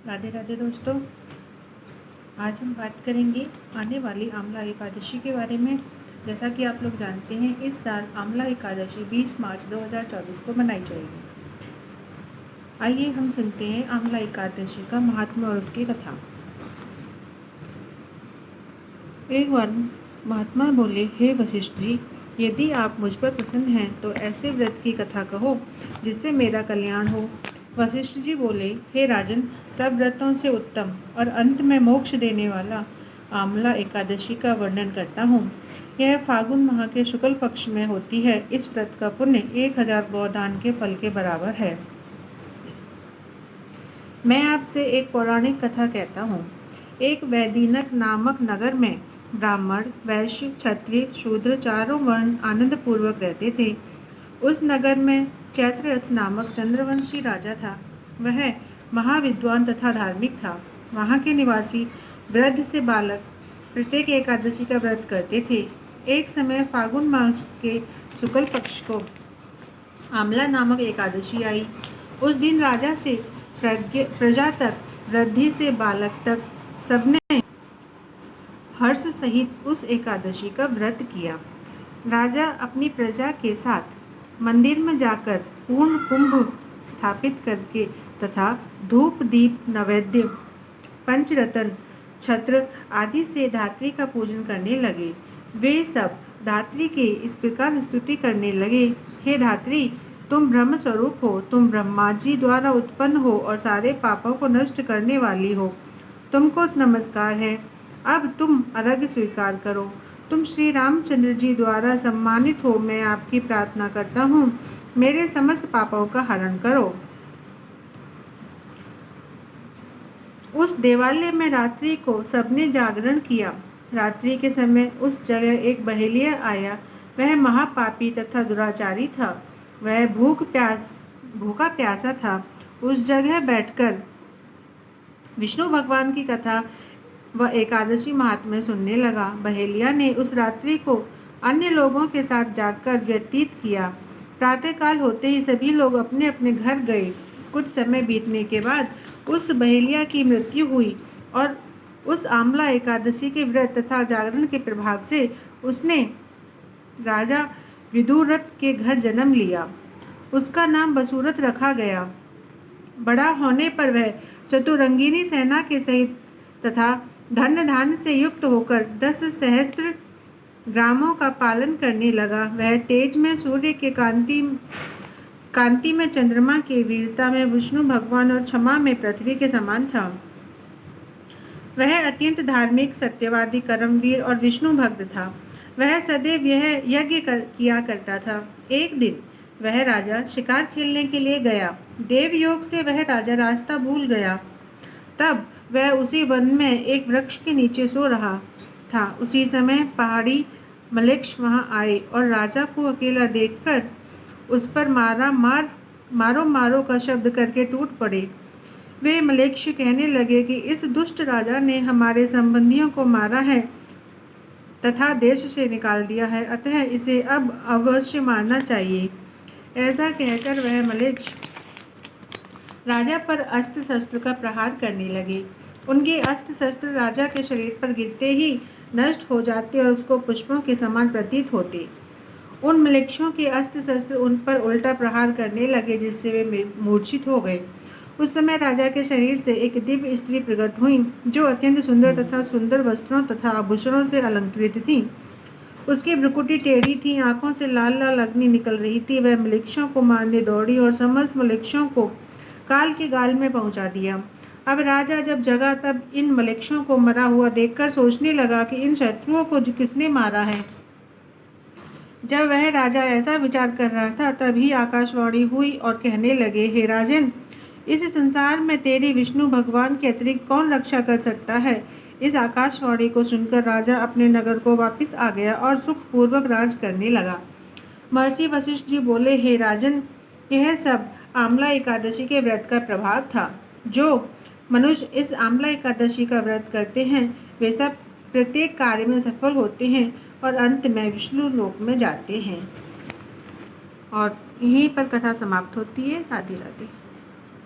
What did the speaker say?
राधे राधे दोस्तों। आज हम बात करेंगे आने वाली आमला एकादशी के बारे में। जैसा कि आप लोग जानते हैं, इस साल आमला एकादशी 20 मार्च 2024 को मनाई जाएगी। आइए हम सुनते हैं आमला एकादशी का महात्म्य और उसकी कथा। एक बार महात्मा बोले, हे वशिष्ठ जी, यदि आप मुझ पर प्रसन्न हैं तो ऐसे व्रत की कथा कहो जिससे मेरा कल्याण हो। वशिष्ठ जी बोले, हे राजन, सब व्रतों से उत्तम और अंत में मोक्ष देने वाला आमला एकादशी का वर्णन करता हूँ। यह फागुन माह के शुक्ल पक्ष में होती है। इस व्रत का पुण्य 1000 गोदान के फल के बराबर है। मैं आपसे एक पौराणिक कथा कहता हूँ। एक वैदीनक नामक नगर में ब्राह्मण, वैश्य, क्षत्रिय, शूद्र चारों वर्ण आनंद पूर्वक रहते थे। उस नगर में चैत्ररथ नामक चंद्रवंशी राजा था। वह महाविद्वान तथा धार्मिक था। वहाँ के निवासी वृद्ध से बालक प्रत्येक एकादशी का व्रत करते थे। एक समय फागुन मास के शुक्ल पक्ष को आमला नामक एकादशी आई। उस दिन राजा से प्रजा तक, वृद्धि से बालक तक सबने हर्ष सहित उस एकादशी का व्रत किया। राजा अपनी प्रजा के साथ मंदिर में जाकर पूर्ण कुंभ स्थापित करके तथा धूप दीप नैवेद्य पंचरत्न छत्र आदि से धात्री का पूजन करने लगे। वे सब धात्री की इस प्रकार स्तुति करने लगे, हे धात्री, तुम ब्रह्म स्वरूप हो, तुम ब्रह्मा जी द्वारा उत्पन्न हो और सारे पापों को नष्ट करने वाली हो। तुमको नमस्कार है। अब तुम अर्घ्य स्वीकार करो। तुम श्री रामचंद्र जी द्वारा सम्मानित हो। मैं आपकी प्रार्थना करता हूँ, मेरे समस्त पापों का हरण करो। उस देवालय में रात्रि को सबने जागरण किया। रात्रि के समय उस जगह एक बहेलिया आया। वह महापापी तथा दुराचारी था। वह भूखा प्यासा था। उस जगह बैठकर विष्णु भगवान की कथा व एकादशी महात्म्य सुनने लगा। बहेलिया ने उस रात्रि को अन्य लोगों के साथ जागकर व्यतीत किया। प्रातःकाल होते ही सभी लोग अपने अपने घर गए। कुछ समय बीतने के बाद उस बहेलिया की मृत्यु हुई और उस आमला एकादशी के व्रत तथा जागरण के प्रभाव से उसने राजा विदुरथ के घर जन्म लिया। उसका नाम बसूरथ रखा गया। बड़ा होने पर वह चतुरंगिनी सेना के सहित तथा धन धान्य से युक्त होकर 10 सहस्त्र ग्रामों का पालन करने लगा। वह तेज में सूर्य के कांति में चंद्रमा के, वीरता में विष्णु भगवान और क्षमा में पृथ्वी के समान था। वह अत्यंत धार्मिक, सत्यवादी, कर्मवीर और विष्णु भक्त था। वह सदैव यह यज्ञ किया करता था। एक दिन वह राजा शिकार खेलने के लिए गया। देवयोग से वह राजा रास्ता भूल गया। तब वह उसी वन में एक वृक्ष के नीचे सो रहा था। उसी समय पहाड़ी मलेच्छ वहां आए और राजा को अकेला देखकर उस पर मारो मारो का शब्द करके टूट पड़े। वे मलेच्छ कहने लगे कि इस दुष्ट राजा ने हमारे संबंधियों को मारा है तथा देश से निकाल दिया है, अतः इसे अब अवश्य मारना चाहिए। ऐसा कहकर वह मलेच्छ राजा पर अस्त्र शस्त्र का प्रहार करने लगे। उनके अस्त्र शस्त्र राजा के शरीर पर गिरते ही नष्ट हो जाते और उसको पुष्पों के समान प्रतीत होते। उन मलेच्छों के अस्त्र शस्त्र उन पर उल्टा प्रहार करने लगे, जिससे वे मूर्छित हो गए। उस समय राजा के शरीर से एक दिव्य स्त्री प्रकट हुई, जो अत्यंत सुंदर तथा सुंदर वस्त्रों तथा आभूषणों से अलंकृत थी। उसकी भ्रुकुटी टेढ़ी थी, आंखों से लाल लाल अग्नि निकल रही थी। वह मलेच्छों को मारने दौड़ी और समस्त मलेच्छों को काल के गाल में पहुंचा दिया। अब राजा जब जगा तब इन मलेच्छों को मरा हुआ देखकर सोचने लगा कि इन शत्रुओं को किसने मारा है। जब वह राजा ऐसा विचार कर रहा था, तभी आकाशवाणी हुई और कहने लगे, हे राजन, इस संसार में तेरी विष्णु भगवान के अतिरिक्त कौन रक्षा कर सकता है। इस आकाशवाणी को सुनकर राजा अपने नगर को वापस आ गया और सुखपूर्वक राज करने लगा। महर्षि वशिष्ठ जी बोले, हे राजन, यह सब आमला एकादशी के व्रत का प्रभाव था। जो मनुष्य इस आमला एकादशी का व्रत करते हैं, वे सब प्रत्येक कार्य में सफल होते हैं और अंत में विष्णु लोक में जाते हैं। और यहीं पर कथा समाप्त होती है। राधे राधे।